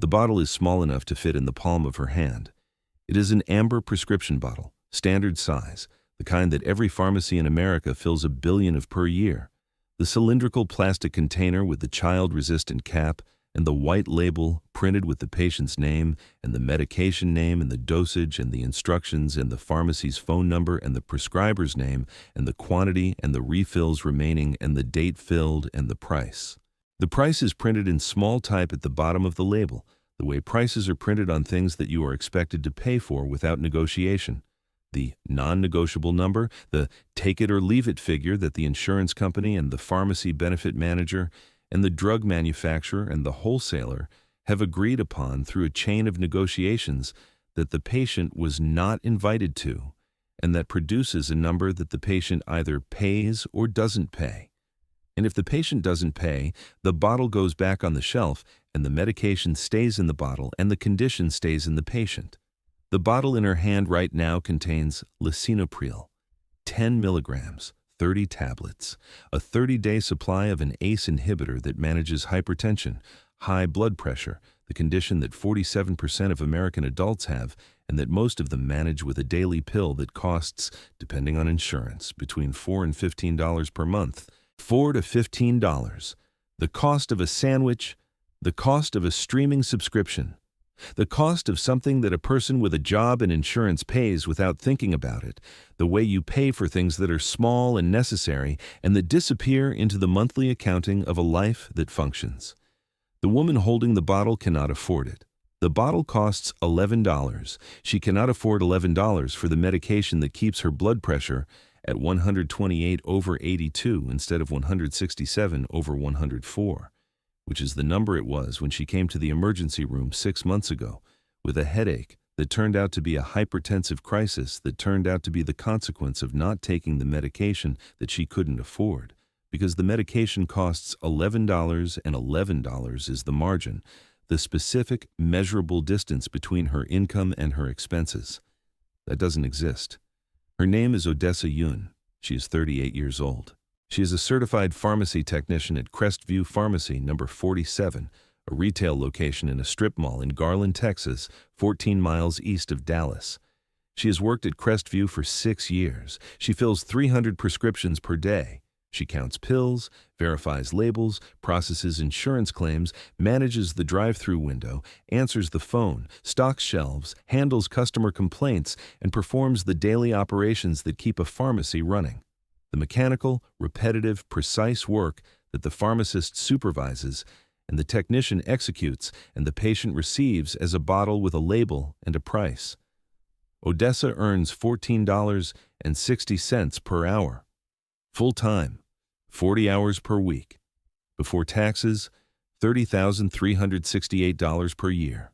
The bottle is small enough to fit in the palm of her hand. It is an amber prescription bottle, standard size, the kind that every pharmacy in America fills 1 billion of per year. The cylindrical plastic container with the child-resistant cap and the white label printed with the patient's name and the medication name and the dosage and the instructions and the pharmacy's phone number and the prescriber's name and the quantity and the refills remaining and the date filled and the price. The price is printed in small type at the bottom of the label, the way prices are printed on things that you are expected to pay for without negotiation. The non-negotiable number, the take-it-or-leave-it figure that the insurance company and the pharmacy benefit manager and the drug manufacturer and the wholesaler have agreed upon through a chain of negotiations that the patient was not invited to, and that produces a number that the patient either pays or doesn't pay. And if the patient doesn't pay, the bottle goes back on the shelf and the medication stays in the bottle and the condition stays in the patient. The bottle in her hand right now contains lisinopril, 10 milligrams, 30 tablets, a 30-day supply of an ACE inhibitor that manages hypertension, high blood pressure, the condition that 47% of American adults have and that most of them manage with a daily pill that costs, depending on insurance, between $4 and $15 per month. $4 to $15. The cost of a sandwich, the cost of a streaming subscription, the cost of something that a person with a job and insurance pays without thinking about it, the way you pay for things that are small and necessary and that disappear into the monthly accounting of a life that functions. The woman holding the bottle cannot afford it. The bottle costs $11. She cannot afford $11 for the medication that keeps her blood pressure at 128/82 instead of 167/104. Which is the number it was when she came to the emergency room 6 months ago with a headache that turned out to be a hypertensive crisis that turned out to be the consequence of not taking the medication that she couldn't afford, because the medication costs $11 and $11 is the margin, the specific measurable distance between her income and her expenses. That doesn't exist. Her name is Odessa Yoon. She is 38 years old. She is a certified pharmacy technician at Crestview Pharmacy number 47, a retail location in a strip mall in Garland, Texas, 14 miles east of Dallas. She has worked at Crestview for 6 years. She fills 300 prescriptions per day. She counts pills, verifies labels, processes insurance claims, manages the drive-through window, answers the phone, stocks shelves, handles customer complaints, and performs the daily operations that keep a pharmacy running. The mechanical, repetitive, precise work that the pharmacist supervises and the technician executes and the patient receives as a bottle with a label and a price. Odessa earns $14.60 per hour. Full-time, 40 hours per week. Before taxes, $30,368 per year.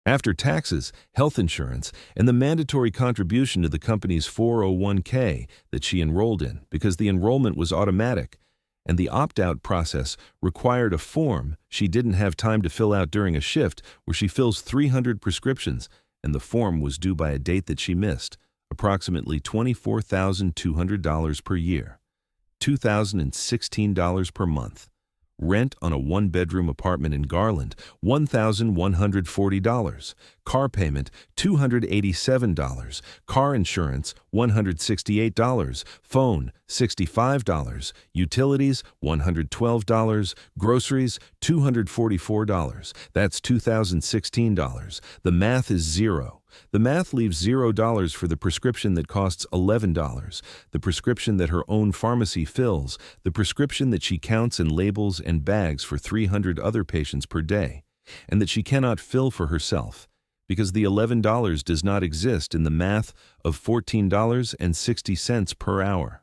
After taxes, health insurance, and the mandatory contribution to the company's 401k that she enrolled in because the enrollment was automatic, and the opt-out process required a form she didn't have time to fill out during a shift where she fills 300 prescriptions, and the form was due by a date that she missed, approximately $24,200 per year, $2,016 per month. Rent on a one-bedroom apartment in Garland, $1,140. Car payment, $287. Car insurance, $168. Phone, $65. Utilities, $112. Groceries, $244. That's $2,016. The math is zero. The math leaves $0 for the prescription that costs $11, the prescription that her own pharmacy fills, the prescription that she counts and labels and bags for 300 other patients per day, and that she cannot fill for herself, because the $11 does not exist in the math of $14.60 per hour.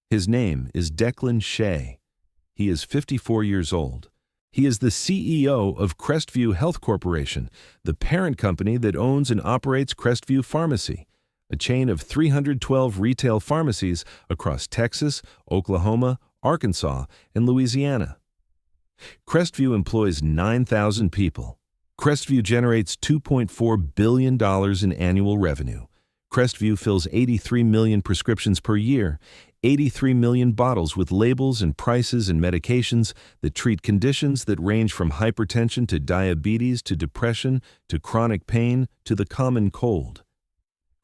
His name is Declan Shea. He is 54 years old. He is the CEO of Crestview Health Corporation, the parent company that owns and operates Crestview Pharmacy, a chain of 312 retail pharmacies across Texas, Oklahoma, Arkansas, and Louisiana. Crestview employs 9,000 people. Crestview generates $2.4 billion in annual revenue. Crestview fills 83 million prescriptions per year, 83 million bottles with labels and prices and medications that treat conditions that range from hypertension to diabetes to depression to chronic pain to the common cold.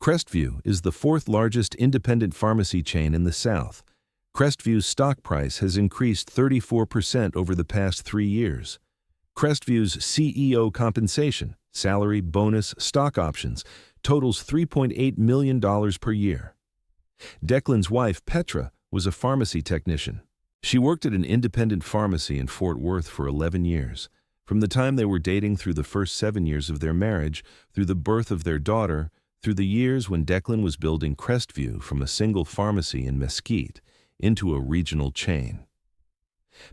Crestview is the fourth largest independent pharmacy chain in the South. Crestview's stock price has increased 34% over the past 3 years. Crestview's CEO compensation, salary, bonus, stock options, totals $3.8 million per year. Declan's wife, Petra, was a pharmacy technician. She worked at an independent pharmacy in Fort Worth for 11 years. From the time they were dating through the first 7 years of their marriage, through the birth of their daughter, through the years when Declan was building Crestview from a single pharmacy in Mesquite into a regional chain.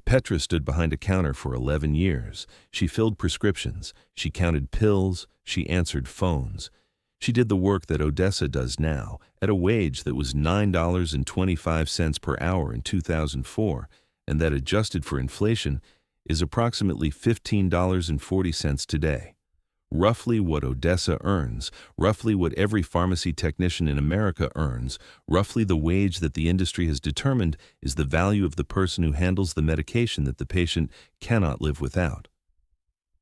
Petra stood behind a counter for 11 years. She filled prescriptions, she counted pills, she answered phones. She did the work that Odessa does now, at a wage that was $9.25 per hour in 2004, and that adjusted for inflation is approximately $15.40 today. Roughly what Odessa earns, roughly what every pharmacy technician in America earns, roughly the wage that the industry has determined is the value of the person who handles the medication that the patient cannot live without.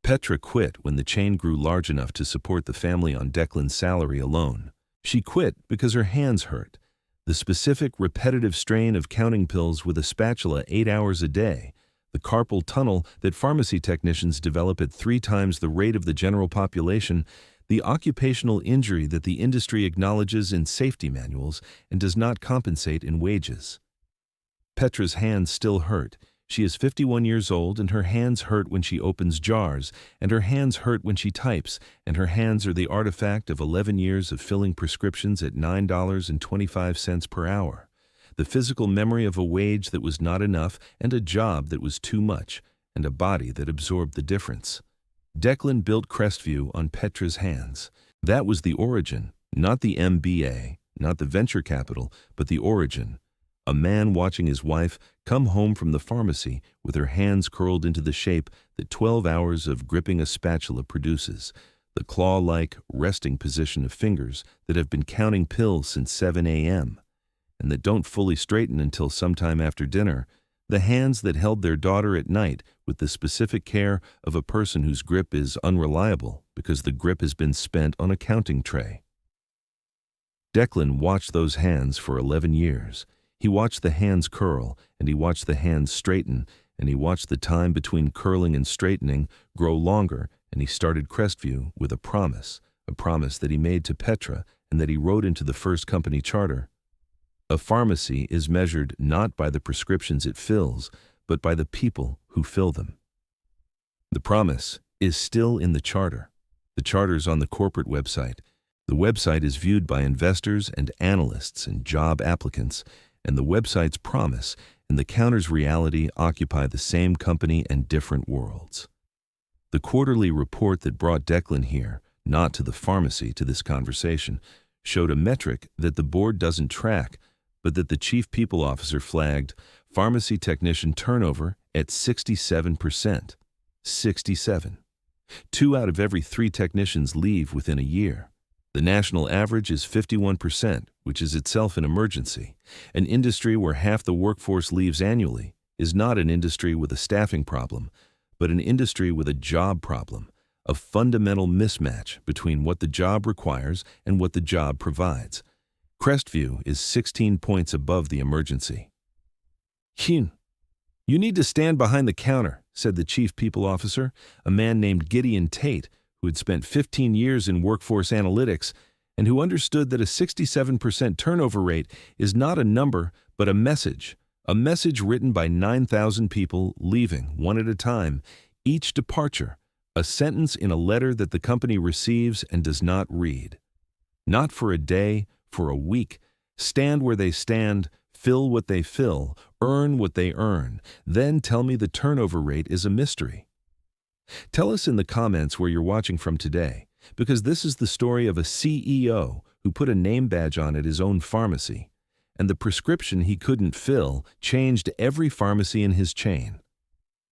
Petra quit when the chain grew large enough to support the family on Declan's salary alone. She quit because her hands hurt. The specific, repetitive strain of counting pills with a spatula 8 hours a day, the carpal tunnel that pharmacy technicians develop at 3 times the rate of the general population, the occupational injury that the industry acknowledges in safety manuals and does not compensate in wages. Petra's hands still hurt. She is 51 years old, and her hands hurt when she opens jars, and her hands hurt when she types, and her hands are the artifact of 11 years of filling prescriptions at $9.25 per hour. The physical memory of a wage that was not enough, and a job that was too much, and a body that absorbed the difference. Declan built Crestview on Petra's hands. That was the origin, not the MBA, not the venture capital, but the origin. A man watching his wife come home from the pharmacy with her hands curled into the shape that 12 hours of gripping a spatula produces, the claw-like resting position of fingers that have been counting pills since 7 a.m., and that don't fully straighten until sometime after dinner, the hands that held their daughter at night with the specific care of a person whose grip is unreliable because the grip has been spent on a counting tray. Declan watched those hands for 11 years. He watched the hands curl, and he watched the hands straighten, and he watched the time between curling and straightening grow longer, and he started Crestview with a promise that he made to Petra and that he wrote into the first company charter. A pharmacy is measured not by the prescriptions it fills, but by the people who fill them. The promise is still in the charter. The charter's on the corporate website. The website is viewed by investors and analysts and job applicants, and the website's promise and the counter's reality occupy the same company and different worlds. The quarterly report that brought Declan here, not to the pharmacy, to this conversation, showed a metric that the board doesn't track, but that the chief people officer flagged: pharmacy technician turnover at 67%. 67. 2 out of every 3 technicians leave within a year. The national average is 51%, which is itself an emergency. An industry where half the workforce leaves annually is not an industry with a staffing problem, but an industry with a job problem, a fundamental mismatch between what the job requires and what the job provides. Crestview is 16 points above the emergency. "You need to stand behind the counter," said the chief people officer, a man named Gideon Tate, who had spent 15 years in workforce analytics and who understood that a 67% turnover rate is not a number but a message written by 9,000 people leaving one at a time, each departure, a sentence in a letter that the company receives and does not read. Not for a day, for a week. Stand where they stand, fill what they fill, earn what they earn, then tell me the turnover rate is a mystery. Tell us in the comments where you're watching from today, because this is the story of a CEO who put a name badge on at his own pharmacy, and the prescription he couldn't fill changed every pharmacy in his chain.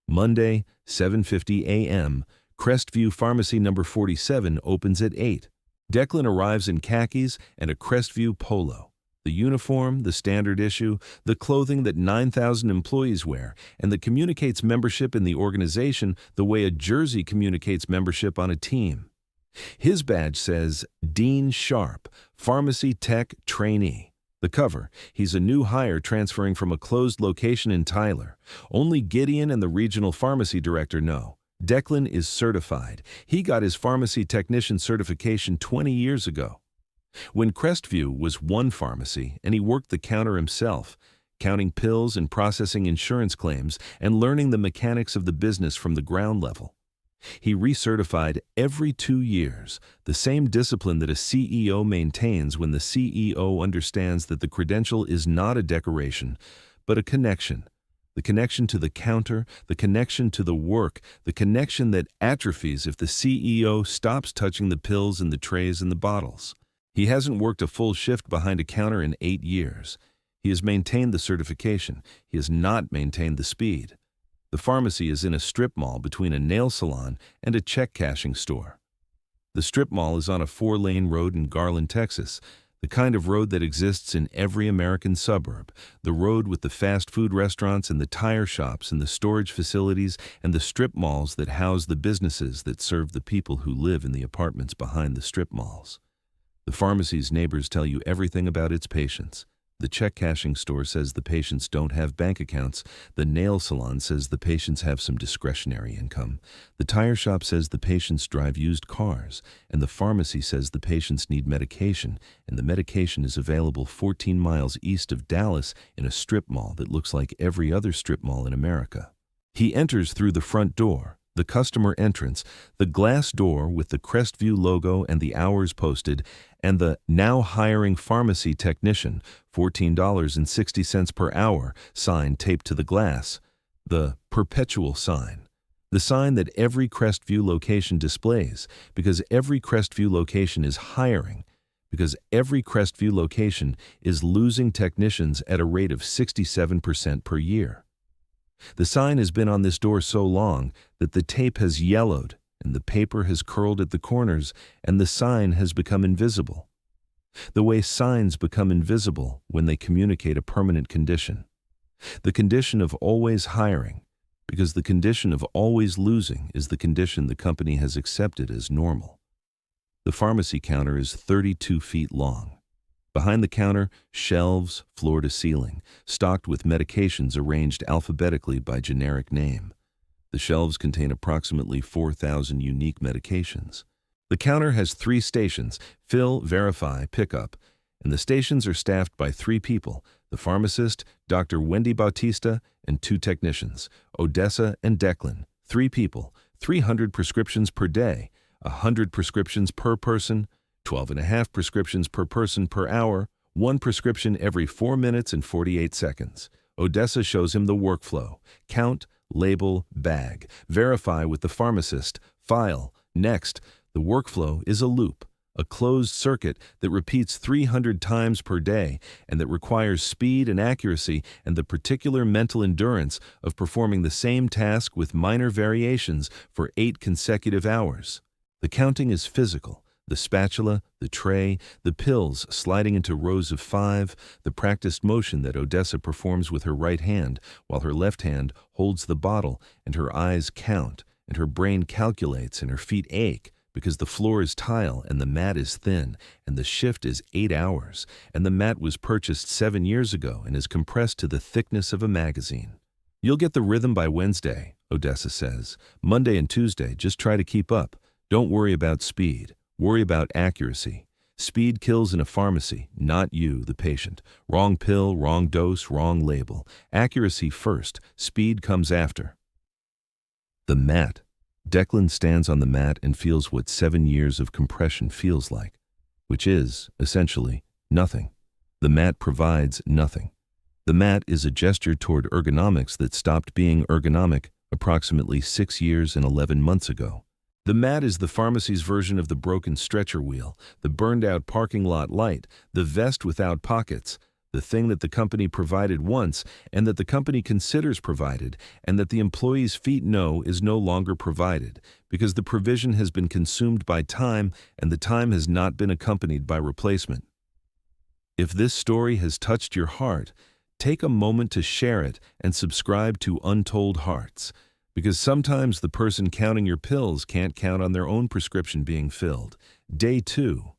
Monday, 7:50 a.m., Crestview Pharmacy number 47 opens at 8. Declan arrives in khakis and a Crestview polo. The uniform, the standard issue, the clothing that 9,000 employees wear, and that communicates membership in the organization the way a jersey communicates membership on a team. His badge says, Dean Sharp, Pharmacy Tech Trainee. The cover, he's a new hire transferring from a closed location in Tyler. Only Gideon and the regional pharmacy director know. Declan is certified. He got his pharmacy technician certification 20 years ago. When Crestview was one pharmacy and he worked the counter himself, counting pills and processing insurance claims and learning the mechanics of the business from the ground level. He recertified every 2 years, the same discipline that a CEO maintains when the CEO understands that the credential is not a decoration, but a connection. The connection to the counter, the connection to the work, the connection that atrophies if the CEO stops touching the pills and the trays and the bottles. He hasn't worked a full shift behind a counter in 8 years. He has maintained the certification. He has not maintained the speed. The pharmacy is in a strip mall between a nail salon and a check cashing store. The strip mall is on a 4-lane road in Garland, Texas, the kind of road that exists in every American suburb, the road with the fast food restaurants and the tire shops and the storage facilities and the strip malls that house the businesses that serve the people who live in the apartments behind the strip malls. The pharmacy's neighbors tell you everything about its patients. The check cashing store says the patients don't have bank accounts. The nail salon says the patients have some discretionary income. The tire shop says the patients drive used cars. And the pharmacy says the patients need medication, and the medication is available 14 miles east of Dallas in a strip mall that looks like every other strip mall in America. He enters through the front door, the customer entrance, the glass door with the Crestview logo and the hours posted, and the now hiring pharmacy technician, $14.60 per hour, sign taped to the glass, the perpetual sign, the sign that every Crestview location displays, because every Crestview location is hiring, because every Crestview location is losing technicians at a rate of 67% per year. The sign has been on this door so long that the tape has yellowed and the paper has curled at the corners and the sign has become invisible. The way signs become invisible when they communicate a permanent condition. The condition of always hiring, because the condition of always losing is the condition the company has accepted as normal. The pharmacy counter is 32 feet long. Behind the counter, shelves, floor to ceiling, stocked with medications arranged alphabetically by generic name. The shelves contain approximately 4,000 unique medications. The counter has 3 stations, fill, verify, pickup, and the stations are staffed by 3 people, the pharmacist, Dr. Wendy Bautista, and 2 technicians, Odessa and Declan, 3 people, 300 prescriptions per day, 100 prescriptions per person, 12.5 prescriptions per person per hour, 1 prescription every 4 minutes and 48 seconds. Odessa shows him the workflow. Count, label, bag. Verify with the pharmacist. File. Next. The workflow is a loop, a closed circuit that repeats 300 times per day and that requires speed and accuracy and the particular mental endurance of performing the same task with minor variations for 8 consecutive hours. The counting is physical. The spatula, the tray, the pills sliding into rows of 5, the practiced motion that Odessa performs with her right hand while her left hand holds the bottle and her eyes count and her brain calculates and her feet ache because the floor is tile and the mat is thin and the shift is 8 hours and the mat was purchased 7 years ago and is compressed to the thickness of a magazine. You'll get the rhythm by Wednesday, Odessa says. Monday and Tuesday, just try to keep up. Don't worry about speed. Worry about accuracy. Speed kills in a pharmacy, not you, the patient. Wrong pill, wrong dose, wrong label. Accuracy first, speed comes after. The mat. Declan stands on the mat and feels what 7 years of compression feels like, which is, essentially, nothing. The mat provides nothing. The mat is a gesture toward ergonomics that stopped being ergonomic approximately 6 years and 11 months ago. The mat is the pharmacy's version of the broken stretcher wheel, the burned-out parking lot light, the vest without pockets, the thing that the company provided once and that the company considers provided and that the employee's feet know is no longer provided because the provision has been consumed by time and the time has not been accompanied by replacement. If this story has touched your heart, take a moment to share it and subscribe to Untold Hearts, because sometimes the person counting your pills can't count on their own prescription being filled. Day 2.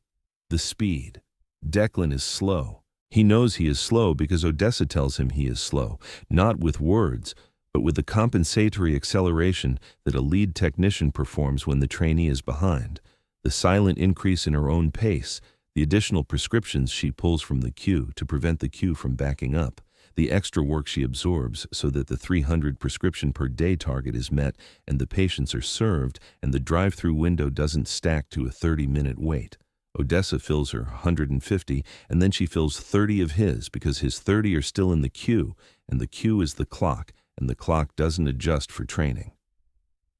The speed. Declan is slow. He knows he is slow because Odessa tells him he is slow, not with words, but with the compensatory acceleration that a lead technician performs when the trainee is behind, the silent increase in her own pace, the additional prescriptions she pulls from the queue to prevent the queue from backing up, the extra work she absorbs so that the 300 prescription per day target is met and the patients are served and the drive-through window doesn't stack to a 30-minute wait. Odessa fills her 150, and then she fills 30 of his because his 30 are still in the queue, and the queue is the clock, and the clock doesn't adjust for training.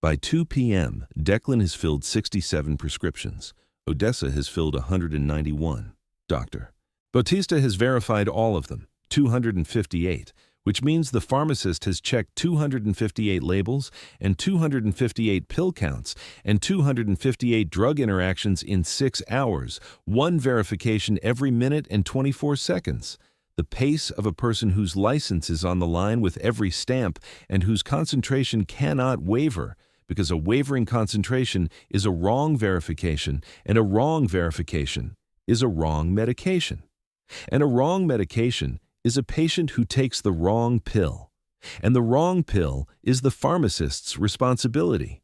By 2 p.m., Declan has filled 67 prescriptions. Odessa has filled 191. Dr. Bautista has verified all of them, 258, which means the pharmacist has checked 258 labels and 258 pill counts and 258 drug interactions in 6 hours, one verification every minute and 24 seconds. The pace of a person whose license is on the line with every stamp and whose concentration cannot waver, because a wavering concentration is a wrong verification, and a wrong verification is a wrong medication. And a wrong medication is a patient who takes the wrong pill. And the wrong pill is the pharmacist's responsibility.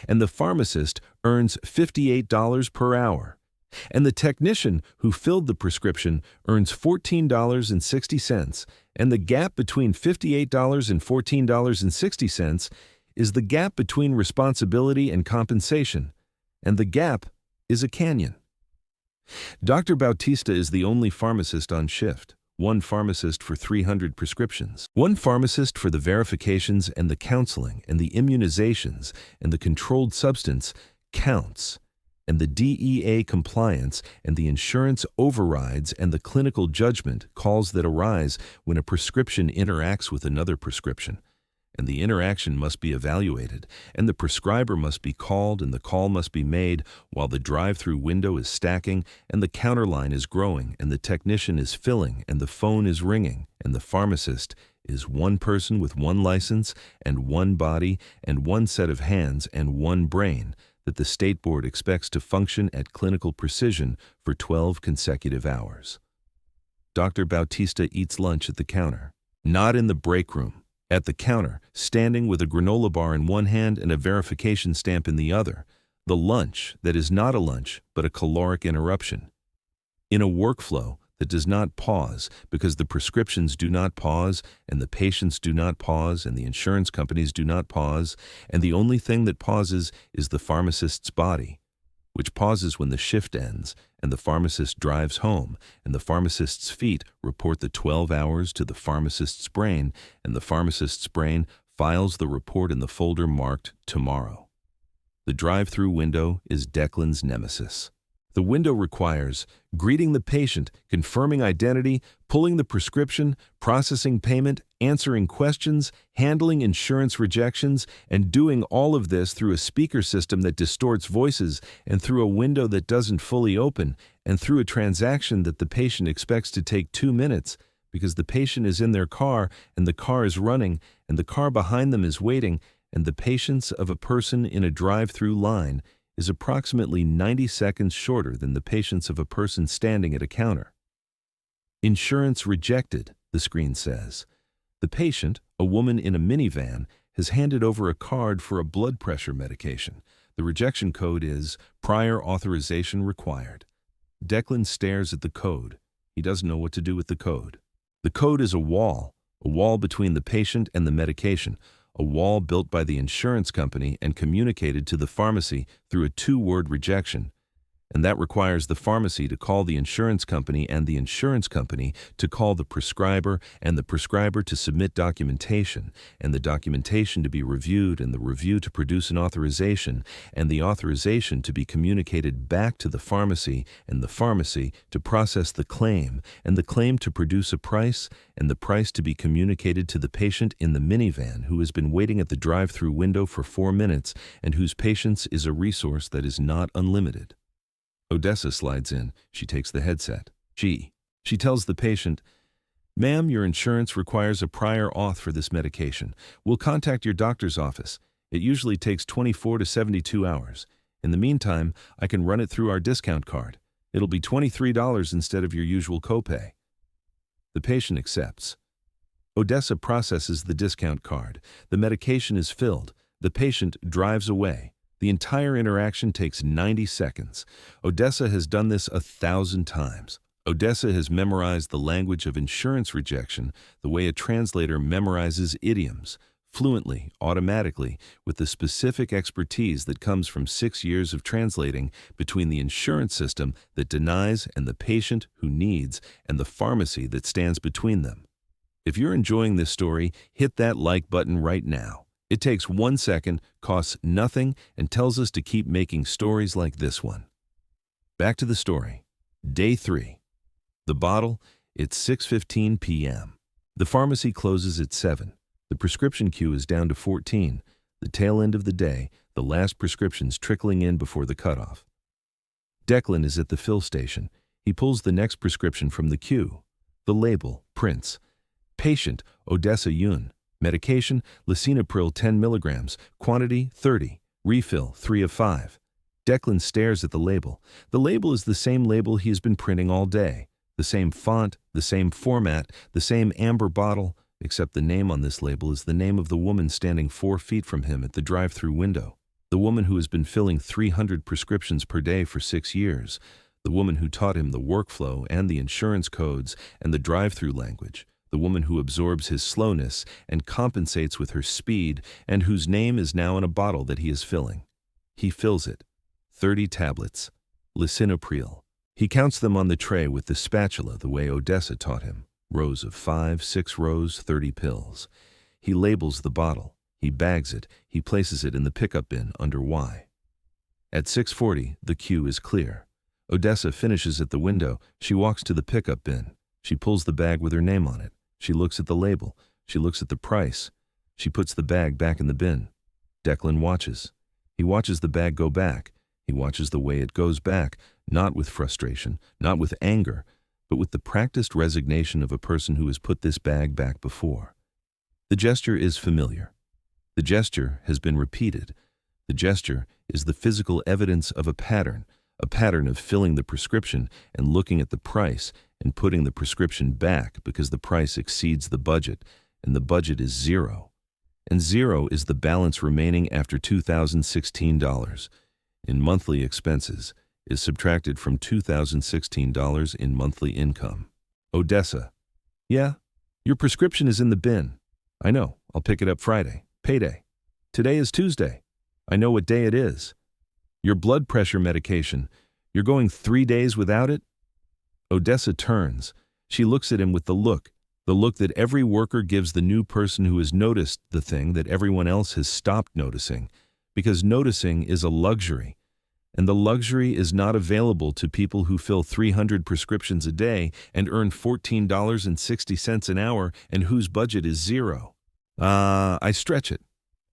And the pharmacist earns $58 per hour. And the technician who filled the prescription earns $14.60. And the gap between $58 and $14.60 is the gap between responsibility and compensation. And the gap is a canyon. Dr. Bautista is the only pharmacist on shift. One pharmacist for 300 prescriptions. One pharmacist for the verifications and the counseling and the immunizations and the controlled substance counts, and the DEA compliance and the insurance overrides and the clinical judgment calls that arise when a prescription interacts with another prescription. And the interaction must be evaluated, and the prescriber must be called, and the call must be made while the drive-through window is stacking, and the counter line is growing, and the technician is filling, and the phone is ringing, and the pharmacist is one person with one license, and one body, and one set of hands, and one brain that the state board expects to function at clinical precision for 12 consecutive hours. Dr. Bautista eats lunch at the counter, not in the break room. At the counter, standing with a granola bar in one hand and a verification stamp in the other, the lunch that is not a lunch but a caloric interruption. In a workflow that does not pause because the prescriptions do not pause and the patients do not pause and the insurance companies do not pause, and the only thing that pauses is the pharmacist's body, which pauses when the shift ends and the pharmacist drives home, and the pharmacist's feet report the 12 hours to the pharmacist's brain, and the pharmacist's brain files the report in the folder marked tomorrow. The drive-through window is Declan's nemesis. The window requires greeting the patient, confirming identity, pulling the prescription, processing payment, answering questions, handling insurance rejections, and doing all of this through a speaker system that distorts voices, and through a window that doesn't fully open, and through a transaction that the patient expects to take 2 minutes because the patient is in their car and the car is running and the car behind them is waiting, and the patience of a person in a drive-through line is approximately 90 seconds shorter than the patience of a person standing at a counter. Insurance rejected, the screen says. The patient, a woman in a minivan, has handed over a card for a blood pressure medication. The rejection code is prior authorization required. Declan stares at the code. He doesn't know what to do with the code. The code is a wall between the patient and the medication, a wall built by the insurance company and communicated to the pharmacy through a 2-word rejection. And that requires the pharmacy to call the insurance company and the insurance company to call the prescriber and the prescriber to submit documentation and the documentation to be reviewed and the review to produce an authorization and the authorization to be communicated back to the pharmacy and the pharmacy to process the claim and the claim to produce a price and the price to be communicated to the patient in the minivan who has been waiting at the drive-through window for 4 minutes and whose patience is a resource that is not unlimited. Odessa slides in. She takes the headset. She tells the patient, "Ma'am, your insurance requires a prior auth for this medication. We'll contact your doctor's office. It usually takes 24 to 72 hours. In the meantime, I can run it through our discount card. It'll be $23 instead of your usual copay." The patient accepts. Odessa processes the discount card. The medication is filled. The patient drives away. The entire interaction takes 90 seconds. Odessa has done this 1,000 times. Odessa has memorized the language of insurance rejection the way a translator memorizes idioms, fluently, automatically, with the specific expertise that comes from 6 years of translating between the insurance system that denies and the patient who needs and the pharmacy that stands between them. If you're enjoying this story, hit that like button right now. It takes 1 second, costs nothing, and tells us to keep making stories like this one. Back to the story. Day 3. The bottle, it's 6:15 p.m. The pharmacy closes at 7. The prescription queue is down to 14. The tail end of the day, the last prescriptions trickling in before the cutoff. Declan is at the fill station. He pulls the next prescription from the queue. The label prints, "Patient, Odessa Yun. Medication, lisinopril 10 milligrams, quantity 30, refill 3 of 5. Declan stares at the label. The label is the same label he has been printing all day. The same font, the same format, the same amber bottle, except the name on this label is the name of the woman standing 4 feet from him at the drive-through window. The woman who has been filling 300 prescriptions per day for 6 years. The woman who taught him the workflow and the insurance codes and the drive-through language. The woman who absorbs his slowness and compensates with her speed and whose name is now in a bottle that he is filling. He fills it. 30 tablets. Lisinopril. He counts them on the tray with the spatula the way Odessa taught him. Rows of 5, 6 rows, 30 pills. He labels the bottle. He bags it. He places it in the pickup bin under Y. At 6:40, the queue is clear. Odessa finishes at the window. She walks to the pickup bin. She pulls the bag with her name on it. She looks at the label. She looks at the price. She puts the bag back in the bin. Declan watches. He watches the bag go back. He watches the way it goes back, not with frustration, not with anger, but with the practiced resignation of a person who has put this bag back before. The gesture is familiar. The gesture has been repeated. The gesture is the physical evidence of a pattern of filling the prescription and looking at the price and putting the prescription back because the price exceeds the budget, and the budget is 0. And 0 is the balance remaining after $2,016 in monthly expenses is subtracted from $2,016 in monthly income. Odessa. Yeah, your prescription is in the bin. I know, I'll pick it up Friday, payday. Today is Tuesday. I know what day it is. Your blood pressure medication, you're going 3 days without it? Odessa turns. She looks at him with the look that every worker gives the new person who has noticed the thing that everyone else has stopped noticing, because noticing is a luxury, and the luxury is not available to people who fill 300 prescriptions a day and earn $14.60 an hour and whose budget is 0. I stretch it.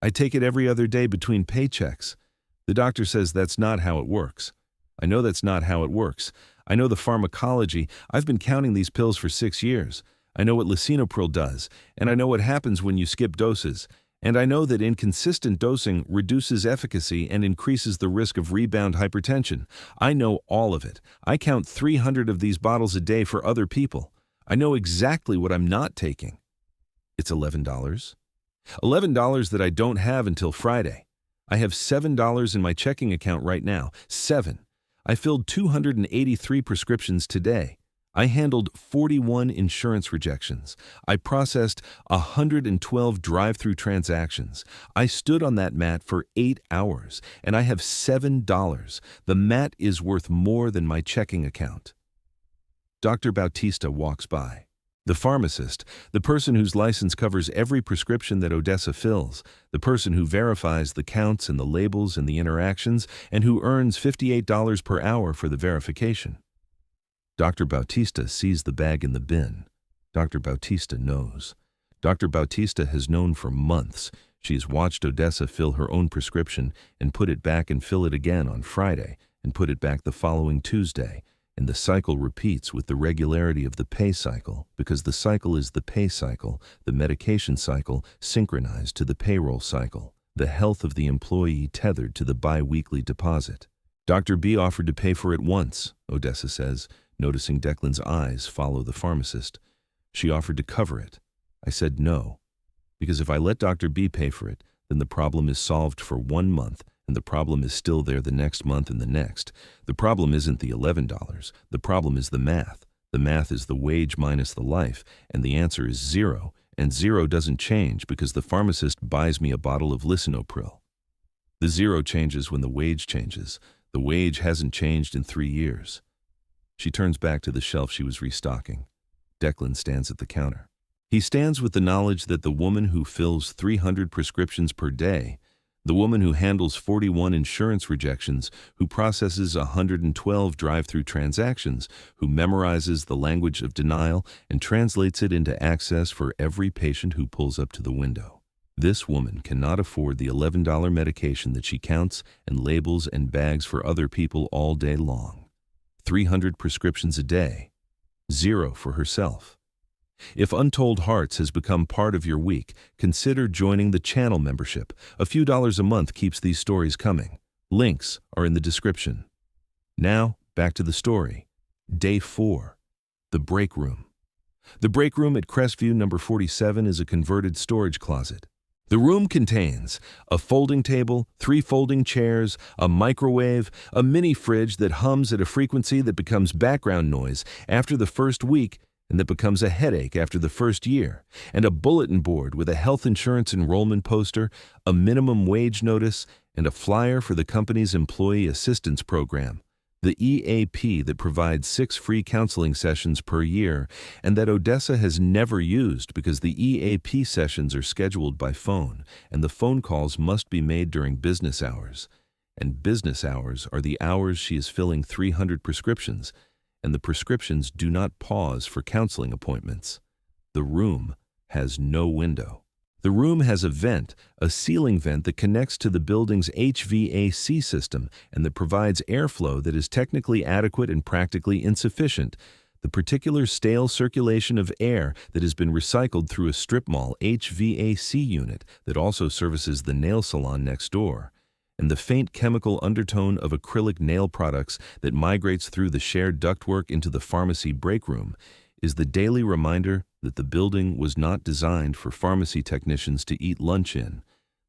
I take it every other day between paychecks. The doctor says that's not how it works. I know that's not how it works. I know the pharmacology. I've been counting these pills for 6 years. I know what lisinopril does, and I know what happens when you skip doses. And I know that inconsistent dosing reduces efficacy and increases the risk of rebound hypertension. I know all of it. I count 300 of these bottles a day for other people. I know exactly what I'm not taking. It's $11. $11 that I don't have until Friday. I have $7 in my checking account right now. 7. I filled 283 prescriptions today. I handled 41 insurance rejections. I processed 112 drive-through transactions. I stood on that mat for 8 hours, and I have $7. The mat is worth more than my checking account. Dr. Bautista walks by. The pharmacist, the person whose license covers every prescription that Odessa fills, the person who verifies the counts and the labels and the interactions, and who earns $58 per hour for the verification. Dr. Bautista sees the bag in the bin. Dr. Bautista knows. Dr. Bautista has known for months. She has watched Odessa fill her own prescription and put it back and fill it again on Friday and put it back the following Tuesday. And the cycle repeats with the regularity of the pay cycle, because the cycle is the pay cycle, the medication cycle synchronized to the payroll cycle, the health of the employee tethered to the bi-weekly deposit. Dr. B offered to pay for it once, Odessa says, noticing Declan's eyes follow the pharmacist. She offered to cover it. I said no, because if I let Dr. B pay for it, then the problem is solved for 1 month, and the problem is still there the next month and the next. The problem isn't the $11. The problem is the math. The math is the wage minus the life, and the answer is 0, and 0 doesn't change because the pharmacist buys me a bottle of lisinopril. The 0 changes when the wage changes. The wage hasn't changed in 3 years. She turns back to the shelf she was restocking. Declan stands at the counter. He stands with the knowledge that the woman who fills 300 prescriptions per day, the woman who handles 41 insurance rejections, who processes 112 drive-through transactions, who memorizes the language of denial and translates it into access for every patient who pulls up to the window. This woman cannot afford the $11 medication that she counts and labels and bags for other people all day long. 300 prescriptions a day, 0 for herself. If Untold Hearts has become part of your week, consider joining the channel membership. A few dollars a month keeps these stories coming. Links are in the description. Now, back to the story. Day 4. The break room. The break room at Crestview number 47 is a converted storage closet. The room contains a folding table, 3 folding chairs, a microwave, a mini fridge that hums at a frequency that becomes background noise after the first week and that becomes a headache after the first year, and a bulletin board with a health insurance enrollment poster, a minimum wage notice, and a flyer for the company's employee assistance program, the EAP that provides 6 free counseling sessions per year, and that Odessa has never used because the EAP sessions are scheduled by phone, and the phone calls must be made during business hours. And business hours are the hours she is filling 300 prescriptions, and the prescriptions do not pause for counseling appointments. The room has no window. The room has a vent, a ceiling vent that connects to the building's HVAC system and that provides airflow that is technically adequate and practically insufficient. The particular stale circulation of air that has been recycled through a strip mall HVAC unit that also services the nail salon next door, and the faint chemical undertone of acrylic nail products that migrates through the shared ductwork into the pharmacy break room is the daily reminder that the building was not designed for pharmacy technicians to eat lunch in.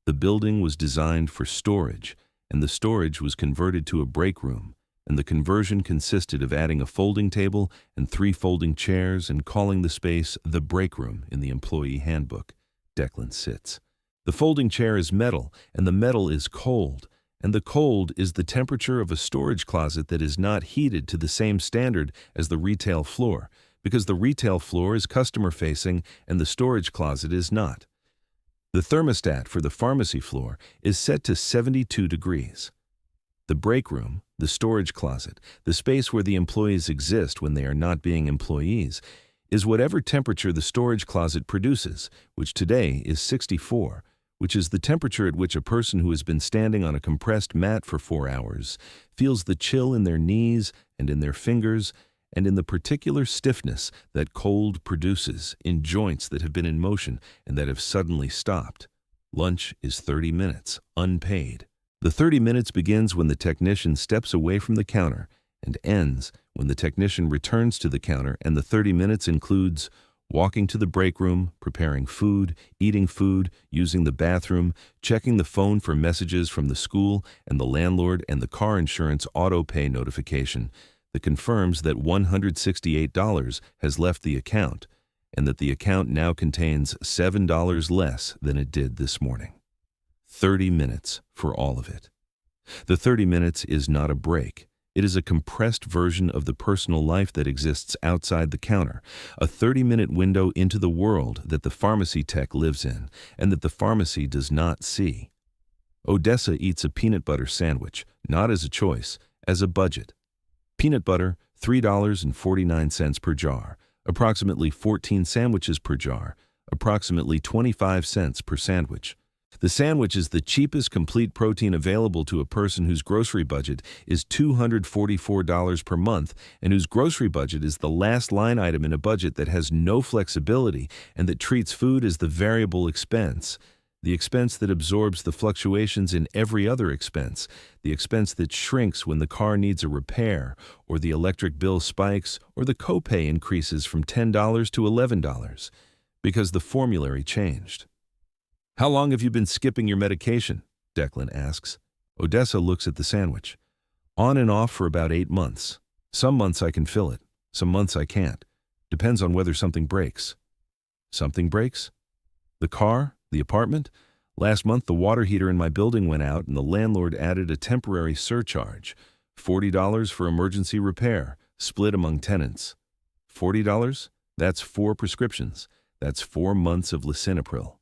The building was designed for storage, and the storage was converted to a break room, and the conversion consisted of adding a folding table and 3 folding chairs and calling the space the break room in the employee handbook. Declan sits. The folding chair is metal, and the metal is cold, and the cold is the temperature of a storage closet that is not heated to the same standard as the retail floor, because the retail floor is customer-facing and the storage closet is not. The thermostat for the pharmacy floor is set to 72 degrees. The break room, the storage closet, the space where the employees exist when they are not being employees, is whatever temperature the storage closet produces, which today is 64, which is the temperature at which a person who has been standing on a compressed mat for 4 hours feels the chill in their knees and in their fingers and in the particular stiffness that cold produces in joints that have been in motion and that have suddenly stopped. Lunch is 30 minutes, unpaid. The 30 minutes begins when the technician steps away from the counter and ends when the technician returns to the counter, and the 30 minutes includes walking to the break room, preparing food, eating food, using the bathroom, checking the phone for messages from the school and the landlord and the car insurance auto pay notification. that confirms that $168 has left the account and that the account now contains $7 less than it did this morning. 30 minutes for all of it. The 30 minutes is not a break. It is a compressed version of the personal life that exists outside the counter, a 30-minute window into the world that the pharmacy tech lives in and that the pharmacy does not see. Odessa eats a peanut butter sandwich, not as a choice, as a budget. Peanut butter, $3.49 per jar, approximately 14 sandwiches per jar, approximately 25 cents per sandwich. The sandwich is the cheapest complete protein available to a person whose grocery budget is $244 per month and whose grocery budget is the last line item in a budget that has no flexibility and that treats food as the variable expense, the expense that absorbs the fluctuations in every other expense, the expense that shrinks when the car needs a repair, or the electric bill spikes, or the copay increases from $10 to $11, because the formulary changed. "How long have you been skipping your medication?" Declan asks. Odessa looks at the sandwich. "On and off for about 8 months. Some months I can fill it. Some months I can't. Depends on whether something breaks." Something breaks? The car? The apartment? Last month the water heater in my building went out and the landlord added a temporary surcharge. $40 for emergency repair, split among tenants. $40? That's 4 prescriptions. That's 4 months of lisinopril.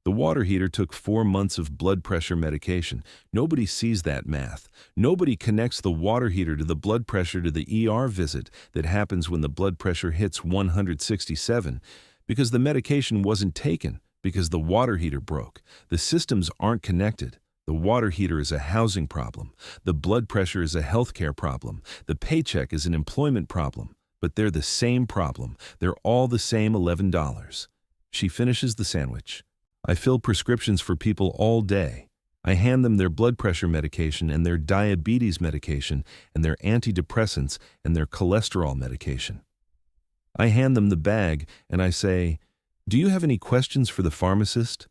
The water heater took 4 months of blood pressure medication. Nobody sees that math. Nobody connects the water heater to the blood pressure to the ER visit that happens when the blood pressure hits 167, because the medication wasn't taken, because the water heater broke. The systems aren't connected. The water heater is a housing problem. The blood pressure is a healthcare problem. The paycheck is an employment problem. But they're the same problem. They're all the same $11. She finishes the sandwich. I fill prescriptions for people all day. I hand them their blood pressure medication and their diabetes medication and their antidepressants and their cholesterol medication. I hand them the bag and I say, "Do you have any questions for the pharmacist?"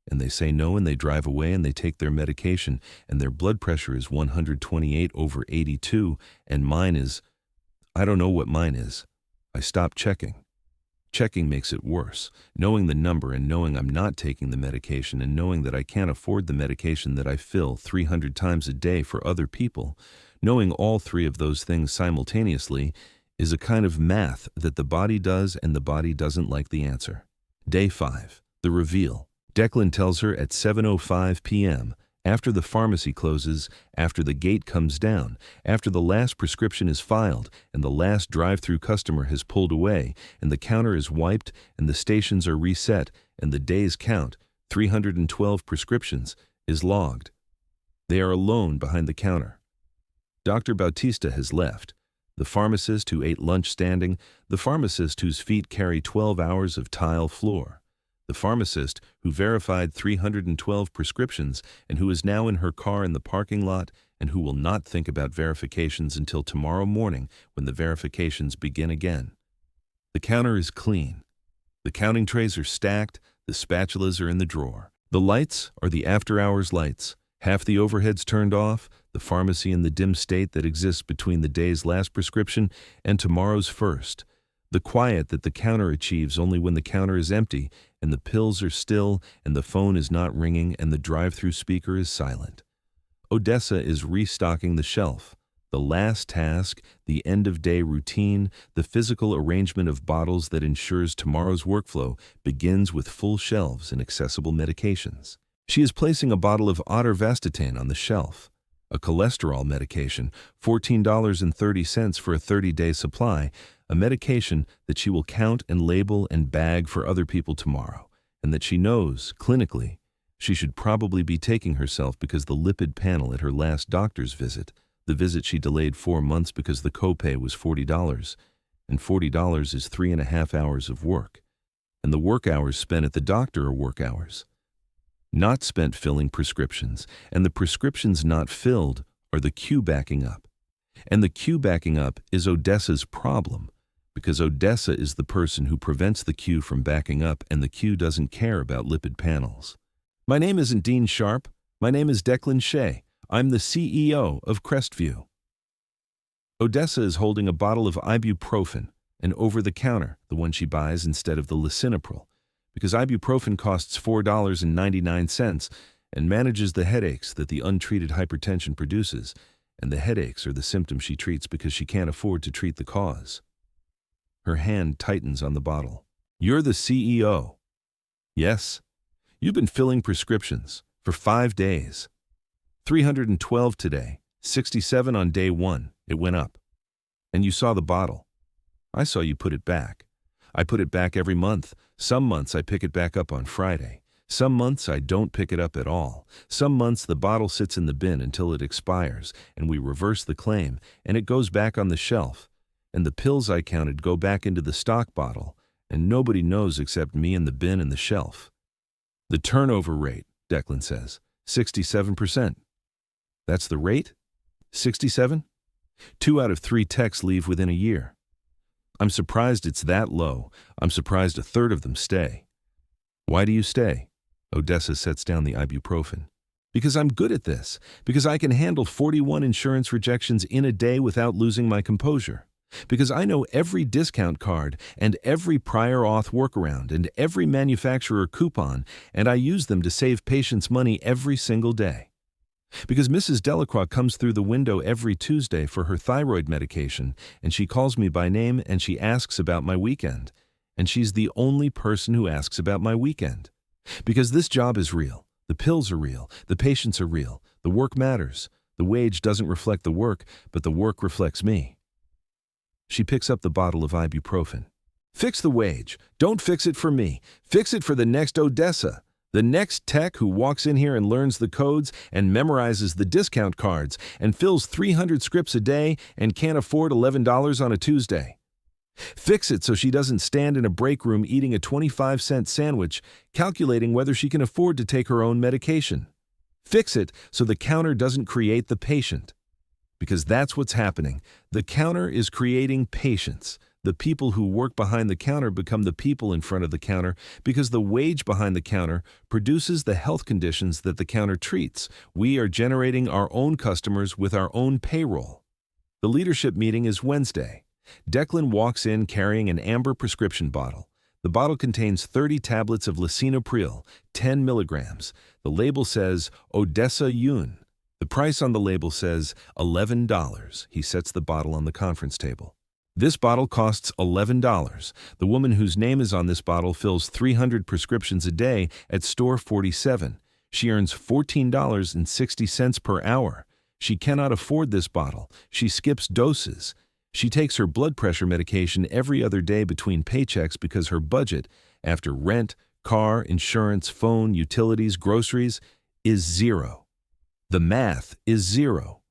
And they say no and they drive away and they take their medication and their blood pressure is 128/82 and mine is, I don't know what mine is. I stop checking. Checking makes it worse. Knowing the number and knowing I'm not taking the medication and knowing that I can't afford the medication that I fill 300 times a day for other people, knowing all 3 of those things simultaneously is a kind of math that the body does and the body doesn't like the answer. Day 5. The reveal. Declan tells her at 7:05 p.m., after the pharmacy closes, after the gate comes down, after the last prescription is filed and the last drive-through customer has pulled away and the counter is wiped and the stations are reset and the days count, 312 prescriptions, is logged. They are alone behind the counter. Dr. Bautista has left. The pharmacist who ate lunch standing, the pharmacist whose feet carry 12 hours of tile floor. The pharmacist who verified 312 prescriptions and who is now in her car in the parking lot and who will not think about verifications until tomorrow morning when the verifications begin again. The counter is clean. The counting trays are stacked, the spatulas are in the drawer. The lights are the after-hours lights. Half the overheads turned off, the pharmacy in the dim state that exists between the day's last prescription and tomorrow's first. The quiet that the counter achieves only when the counter is empty and the pills are still and the phone is not ringing and the drive-through speaker is silent. Odessa is restocking the shelf. The last task, the end-of-day routine, the physical arrangement of bottles that ensures tomorrow's workflow begins with full shelves and accessible medications. She is placing a bottle of atorvastatin on the shelf. A cholesterol medication, $14.30 for a 30-day supply, a medication that she will count and label and bag for other people tomorrow, and that she knows, clinically, she should probably be taking herself because the lipid panel at her last doctor's visit, the visit she delayed 4 months because the copay was $40, and $40 is 3.5 hours of work, and the work hours spent at the doctor are work hours. Not spent filling prescriptions, and the prescriptions not filled are the queue backing up. And the queue backing up is Odessa's problem, because Odessa is the person who prevents the queue from backing up and the queue doesn't care about lipid panels. My name isn't Dean Sharp. My name is Declan Shea. I'm the CEO of Crestview. Odessa is holding a bottle of ibuprofen, and over-the-counter, the one she buys instead of the lisinopril, because ibuprofen costs $4.99 and manages the headaches that the untreated hypertension produces, and the headaches are the symptom she treats because she can't afford to treat the cause. Her hand tightens on the bottle. You're the CEO. Yes. You've been filling prescriptions for 5 days. 312 today, 67 on day 1. It went up. And you saw the bottle. I saw you put it back. I put it back every month. Some months I pick it back up on Friday. Some months I don't pick it up at all. Some months the bottle sits in the bin until it expires, and we reverse the claim, and it goes back on the shelf. And the pills I counted go back into the stock bottle, and nobody knows except me and the bin and the shelf. The turnover rate, Declan says, 67%. That's the rate? 67? 2 out of 3 techs leave within a year. I'm surprised it's that low. I'm surprised a third of them stay. Why do you stay? Odessa sets down the ibuprofen. Because I'm good at this. Because I can handle 41 insurance rejections in a day without losing my composure. Because I know every discount card and every prior auth workaround and every manufacturer coupon, and I use them to save patients money every single day. Because Mrs. Delacroix comes through the window every Tuesday for her thyroid medication, and she calls me by name and she asks about my weekend. And she's the only person who asks about my weekend. Because this job is real. The pills are real. The patients are real. The work matters. The wage doesn't reflect the work, but the work reflects me. She picks up the bottle of ibuprofen. Fix the wage. Don't fix it for me. Fix it for the next Odessa. The next tech who walks in here and learns the codes and memorizes the discount cards and fills 300 scripts a day and can't afford $11 on a Tuesday. Fix it so she doesn't stand in a break room eating a 25-cent sandwich, calculating whether she can afford to take her own medication. Fix it so the counter doesn't create the patient. Because that's what's happening. The counter is creating patients. The people who work behind the counter become the people in front of the counter because the wage behind the counter produces the health conditions that the counter treats. We are generating our own customers with our own payroll. The leadership meeting is Wednesday. Declan walks in carrying an amber prescription bottle. The bottle contains 30 tablets of lisinopril, 10 milligrams. The label says Odessa Yun. The price on the label says $11. He sets the bottle on the conference table. This bottle costs $11. The woman whose name is on this bottle fills 300 prescriptions a day at store 47. She earns $14.60 per hour. She cannot afford this bottle. She skips doses. She takes her blood pressure medication every other day between paychecks because her budget, after rent, car, insurance, phone, utilities, groceries, is zero. The math is zero.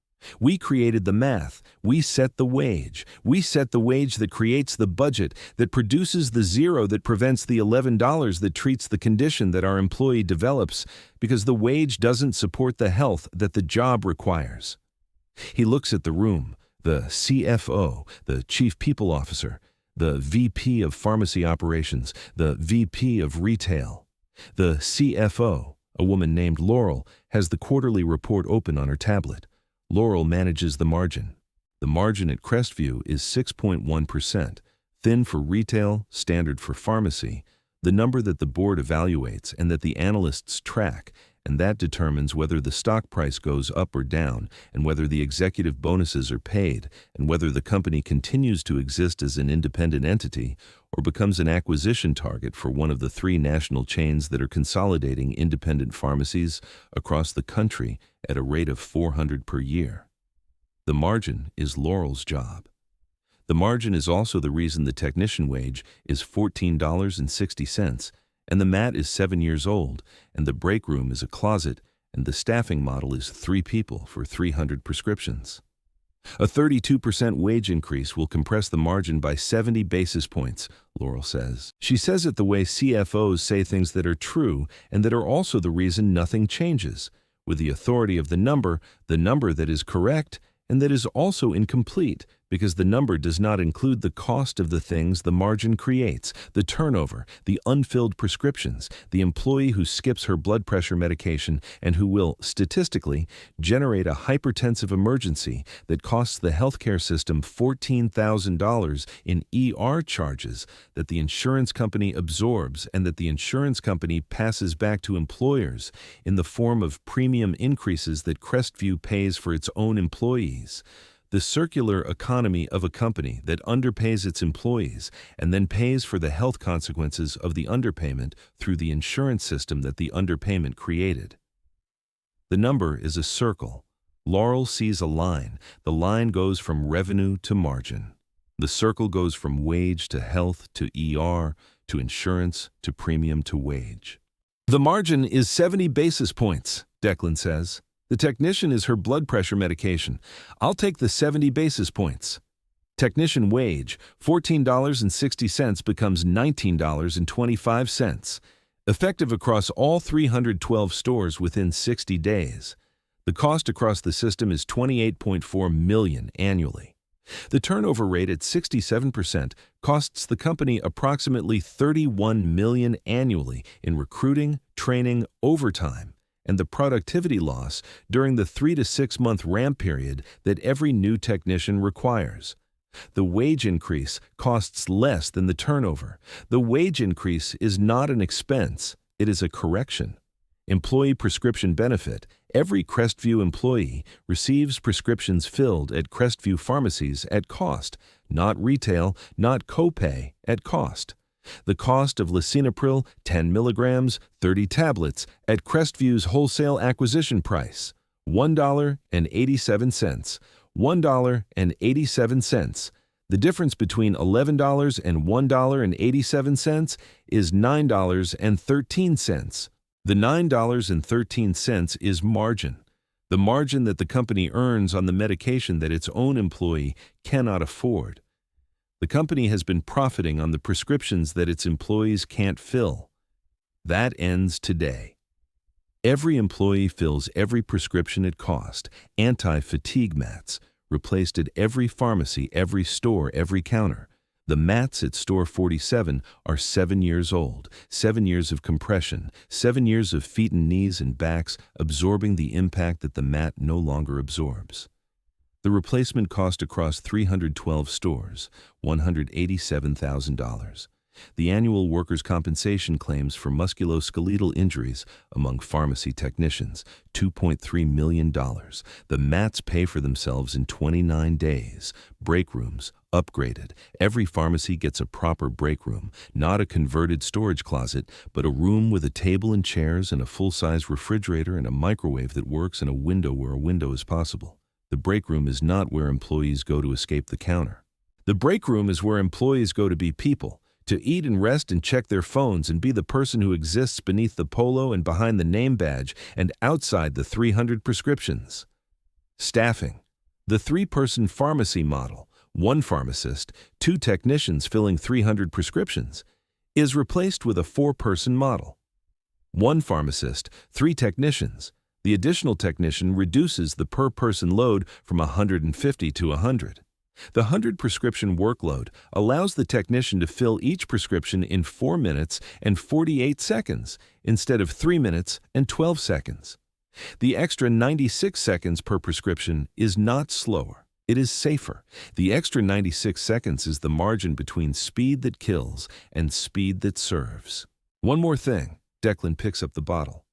We created the math. We set the wage. We set the wage that creates the budget, that produces the zero that prevents the $11 that treats the condition that our employee develops, because the wage doesn't support the health that the job requires. He looks at the room. The CFO, the Chief People Officer, the VP of Pharmacy Operations, the VP of Retail. The CFO, a woman named Laurel, has the quarterly report open on her tablet. Laurel manages the margin. The margin at Crestview is 6.1%, thin for retail, standard for pharmacy, the number that the board evaluates and that the analysts track, and that determines whether the stock price goes up or down, and whether the executive bonuses are paid, and whether the company continues to exist as an independent entity or becomes an acquisition target for one of the 3 national chains that are consolidating independent pharmacies across the country at a rate of 400 per year. The margin is Laurel's job. The margin is also the reason the technician wage is $14.60, and the mat is 7 years old, and the break room is a closet, and the staffing model is 3 people for 300 prescriptions. A 32% wage increase will compress the margin by 70 basis points, Laurel says. She says it the way CFOs say things that are true and that are also the reason nothing changes, with the authority of the number that is correct and that is also incomplete, because the number does not include the cost of the things the margin creates, the turnover, the unfilled prescriptions, the employee who skips her blood pressure medication and who will, statistically, generate a hypertensive emergency that costs the healthcare system $14,000 in ER charges that the insurance company absorbs and that the insurance company passes back to employers in the form of premium increases that Crestview pays for its own employees. The circular economy of a company that underpays its employees and then pays for the health consequences of the underpayment through the insurance system that the underpayment created. The number is a circle. Laurel sees a line. The line goes from revenue to margin. The circle goes from wage to health to ER to insurance to premium to wage. The margin is 70 basis points, Declan says. The technician is her blood pressure medication. I'll take the 70 basis points. Technician wage, $14.60 becomes $19.25. Effective across all 312 stores within 60 days. The cost across the system is $28.4 million annually. The turnover rate at 67% costs the company approximately $31 million annually in recruiting, training, overtime, and the productivity loss during the 3 to 6 month ramp period that every new technician requires. The wage increase costs less than the turnover. The wage increase is not an expense, it is a correction. Employee prescription benefit. Every Crestview employee receives prescriptions filled at Crestview pharmacies at cost, not retail, not copay, at cost. The cost of lisinopril, 10 milligrams, 30 tablets, at Crestview's wholesale acquisition price, $1.87. $1.87. The difference between $11 and $1.87 is $9.13. The $9.13 is margin. The margin that the company earns on the medication that its own employee cannot afford. The company has been profiting on the prescriptions that its employees can't fill. That ends today. Every employee fills every prescription at cost, anti-fatigue mats, replaced at every pharmacy, every store, every counter. The mats at store 47 are 7 years old, 7 years of compression, 7 years of feet and knees and backs absorbing the impact that the mat no longer absorbs. The replacement cost across 312 stores, $187,000. The annual workers' compensation claims for musculoskeletal injuries among pharmacy technicians, $2.3 million. The mats pay for themselves in 29 days. Break rooms, upgraded. Every pharmacy gets a proper break room, not a converted storage closet, but a room with a table and chairs and a full-size refrigerator and a microwave that works and a window where a window is possible. The break room is not where employees go to escape the counter. The break room is where employees go to be people, to eat and rest and check their phones and be the person who exists beneath the polo and behind the name badge and outside the 300 prescriptions. Staffing. The 3-person pharmacy model, 1 pharmacist, 2 technicians filling 300 prescriptions, is replaced with a 4-person model. 1 pharmacist, 3 technicians. The additional technician reduces the per-person load from 150 to 100. The 100 prescription workload allows the technician to fill each prescription in 4 minutes and 48 seconds instead of 3 minutes and 12 seconds. The extra 96 seconds per prescription is not slower, it is safer. The extra 96 seconds is the margin between speed that kills and speed that serves. One more thing, Declan picks up the bottle.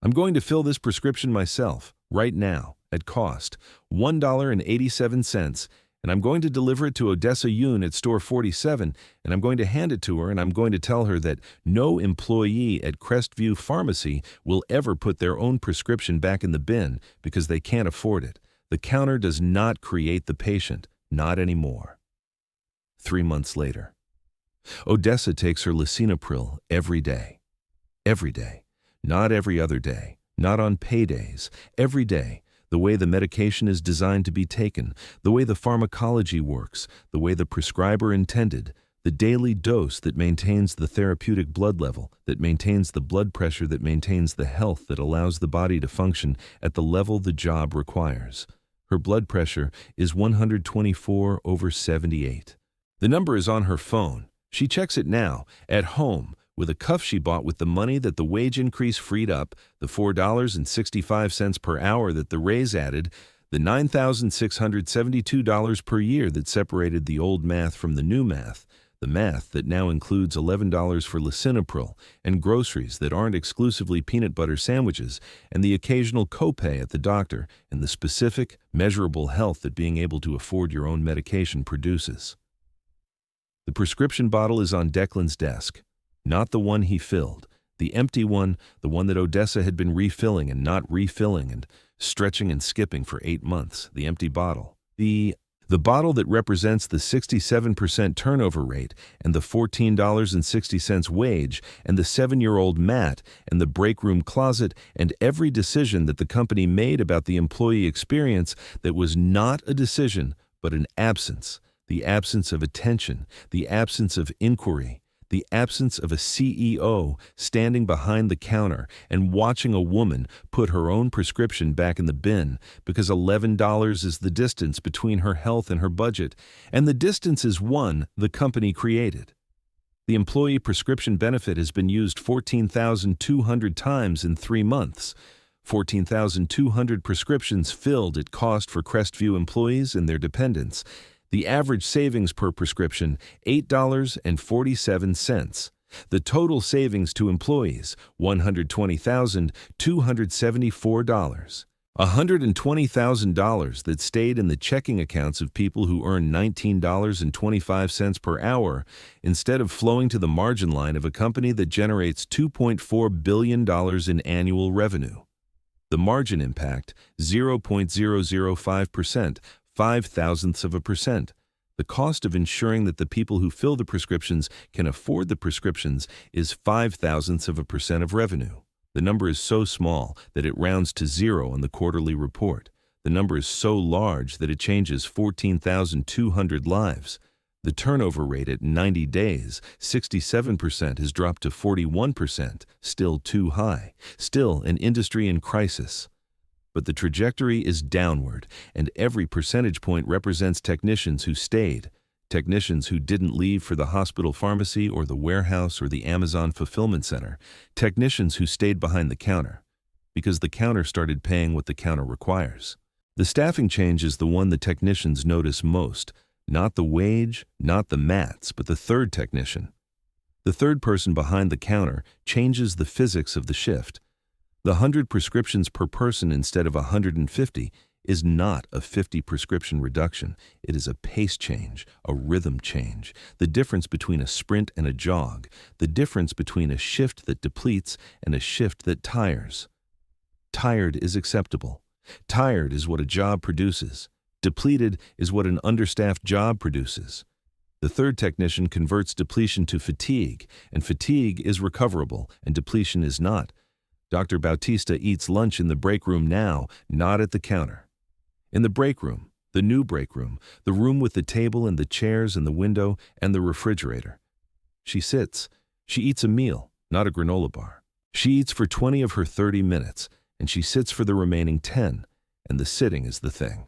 I'm going to fill this prescription myself, right now, at cost, $1.87, and I'm going to deliver it to Odessa Yoon at store 47, and I'm going to hand it to her, and I'm going to tell her that no employee at Crestview Pharmacy will ever put their own prescription back in the bin because they can't afford it. The counter does not create the patient, not anymore. 3 months later. Odessa takes her lisinopril every day. Every day. Not every other day. Not on paydays. Every day. The way the medication is designed to be taken, the way the pharmacology works, the way the prescriber intended, the daily dose that maintains the therapeutic blood level, that maintains the blood pressure, that maintains the health that allows the body to function at the level the job requires. Her blood pressure is 124/78. The number is on her phone. She checks it now, at home, with a cuff she bought with the money that the wage increase freed up, the $4.65 per hour that the raise added, the $9,672 per year that separated the old math from the new math, the math that now includes $11 for lisinopril and groceries that aren't exclusively peanut butter sandwiches, and the occasional copay at the doctor, and the specific, measurable health that being able to afford your own medication produces. The prescription bottle is on Declan's desk. Not the one he filled. The empty one, the one that Odessa had been refilling and not refilling and stretching and skipping for 8 months. The empty bottle. The bottle that represents the 67% turnover rate and the $14.60 wage and the 7-year-old Matt and the break room closet and every decision that the company made about the employee experience that was not a decision but an absence. The absence of attention, the absence of inquiry, the absence of a CEO standing behind the counter and watching a woman put her own prescription back in the bin because $11 is the distance between her health and her budget, and the distance is one the company created. The employee prescription benefit has been used 14,200 times in 3 months. 14,200 prescriptions filled at cost for Crestview employees and their dependents. The average savings per prescription, $8.47. The total savings to employees, $120,274. $120,000 that stayed in the checking accounts of people who earn $19.25 per hour instead of flowing to the margin line of a company that generates $2.4 billion in annual revenue. The margin impact, 0.005%, 0.005%. The cost of ensuring that the people who fill the prescriptions can afford the prescriptions is 0.005% of revenue. The number is so small that it rounds to 0 on the quarterly report. The number is so large that it changes 14,200 lives. The turnover rate at 90 days, 67%, has dropped to 41%, still too high, still an industry in crisis. But the trajectory is downward, and every percentage point represents technicians who stayed, technicians who didn't leave for the hospital pharmacy or the warehouse or the Amazon fulfillment center, technicians who stayed behind the counter, because the counter started paying what the counter requires. The staffing change is the one the technicians notice most, not the wage, not the mats, but the third technician. The third person behind the counter changes the physics of the shift. The 100 prescriptions per person instead of 150 is not a 50 prescription reduction. It is a pace change, a rhythm change, the difference between a sprint and a jog, the difference between a shift that depletes and a shift that tires. Tired is acceptable. Tired is what a job produces. Depleted is what an understaffed job produces. The third technician converts depletion to fatigue, and fatigue is recoverable, and depletion is not. Dr. Bautista eats lunch in the break room now, not at the counter. In the break room, the new break room, the room with the table and the chairs and the window and the refrigerator. She sits. She eats a meal, not a granola bar. She eats for 20 of her 30 minutes, and she sits for the remaining 10, and the sitting is the thing.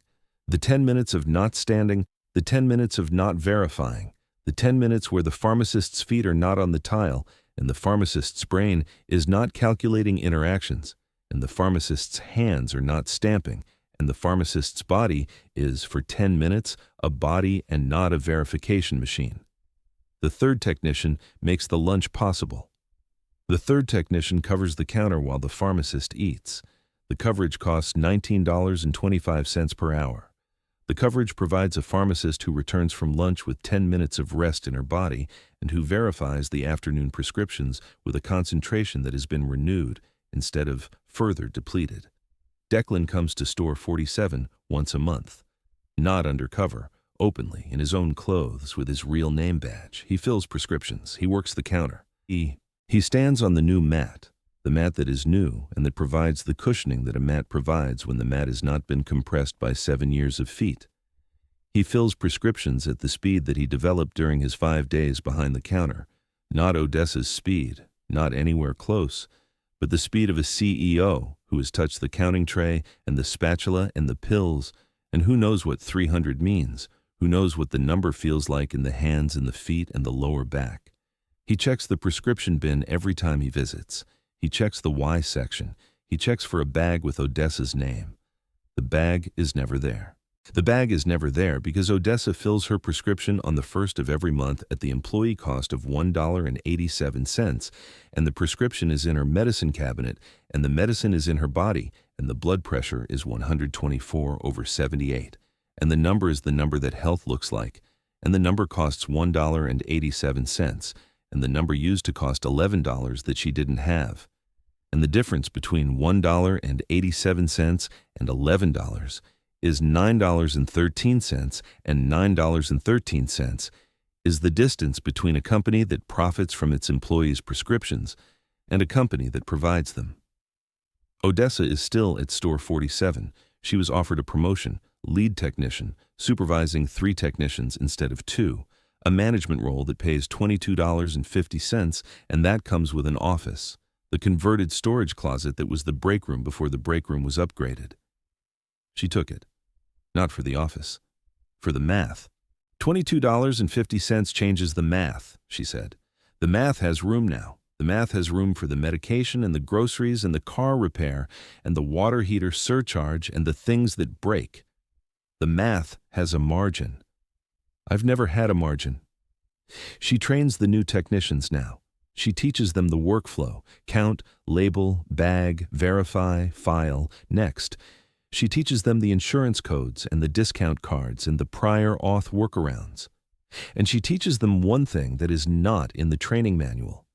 The 10 minutes of not standing, the 10 minutes of not verifying, the 10 minutes where the pharmacist's feet are not on the tile, and the pharmacist's brain is not calculating interactions, and the pharmacist's hands are not stamping, and the pharmacist's body is, for 10 minutes, a body and not a verification machine. The third technician makes the lunch possible. The third technician covers the counter while the pharmacist eats. The coverage costs $19.25 per hour. The coverage provides a pharmacist who returns from lunch with 10 minutes of rest in her body and who verifies the afternoon prescriptions with a concentration that has been renewed instead of further depleted. Declan comes to store 47 once a month. Not undercover, openly, in his own clothes with his real name badge. He fills prescriptions. He works the counter. He stands on the new mat. The mat that is new and that provides the cushioning that a mat provides when the mat has not been compressed by 7 years of feet. He fills prescriptions at the speed that he developed during his 5 days behind the counter, not Odessa's speed, not anywhere close, but the speed of a CEO who has touched the counting tray and the spatula and the pills And who knows what 300 means? Who knows what the number feels like in the hands and the feet and the lower back? He checks the prescription bin every time he visits. He checks the Y section. He checks for a bag with Odessa's name. The bag is never there. The bag is never there because Odessa fills her prescription on the first of every month at the employee cost of $1.87, and the prescription is in her medicine cabinet, and the medicine is in her body, and the blood pressure is 124/78, and the number is the number that health looks like, and the number costs $1.87, and the number used to cost $11 that she didn't have. And the difference between $1.87 and $11 is $9.13, and $9.13 is the distance between a company that profits from its employees' prescriptions and a company that provides them. Odessa is still at store 47. She was offered a promotion, lead technician, supervising 3 technicians instead of 2, a management role that pays $22.50, and that comes with an office, the converted storage closet that was the break room before the break room was upgraded. She took it. Not for the office. For the math. $22.50 changes the math, she said. The math has room now. The math has room for the medication and the groceries and the car repair and the water heater surcharge and the things that break. The math has a margin. I've never had a margin. She trains the new technicians now. She teaches them the workflow: count, label, bag, verify, file, next. She teaches them the insurance codes and the discount cards and the prior auth workarounds. And she teaches them one thing that is not in the training manual.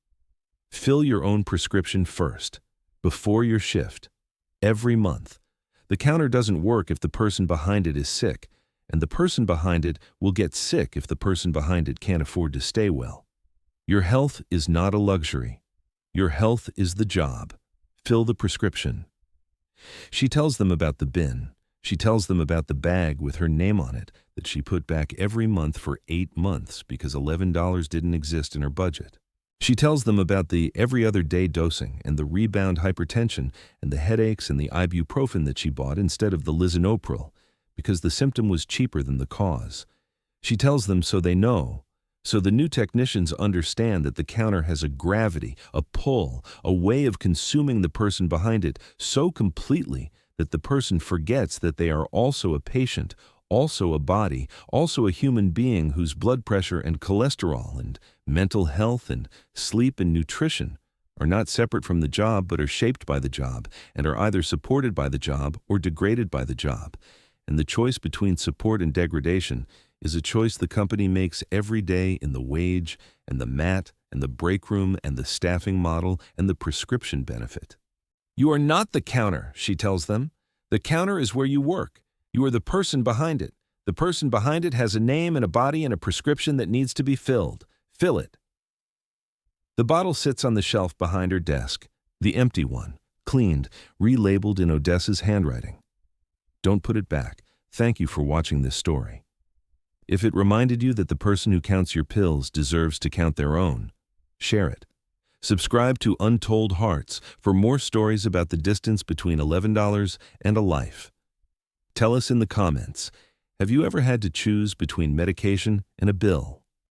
Fill your own prescription first, before your shift, every month. The counter doesn't work if the person behind it is sick, and the person behind it will get sick if the person behind it can't afford to stay well. Your health is not a luxury. Your health is the job. Fill the prescription. She tells them about the bin. She tells them about the bag with her name on it that she put back every month for 8 months because $11 didn't exist in her budget. She tells them about the every other day dosing and the rebound hypertension and the headaches and the ibuprofen that she bought instead of the lisinopril because the symptom was cheaper than the cause. She tells them so they know. So the new technicians understand that the counter has a gravity, a pull, a way of consuming the person behind it so completely that the person forgets that they are also a patient, also a body, also a human being whose blood pressure and cholesterol and mental health and sleep and nutrition are not separate from the job but are shaped by the job and are either supported by the job or degraded by the job. And the choice between support and degradation is a choice the company makes every day in the wage and the mat and the break room and the staffing model and the prescription benefit. You are not the counter, she tells them. The counter is where you work. You are the person behind it. The person behind it has a name and a body and a prescription that needs to be filled. Fill it. The bottle sits on the shelf behind her desk, the empty one, cleaned, relabeled in Odessa's handwriting. Don't put it back. Thank you for watching this story. If it reminded you that the person who counts your pills deserves to count their own, share it. Subscribe to Untold Hearts for more stories about the distance between $11 and a life. Tell us in the comments, have you ever had to choose between medication and a bill?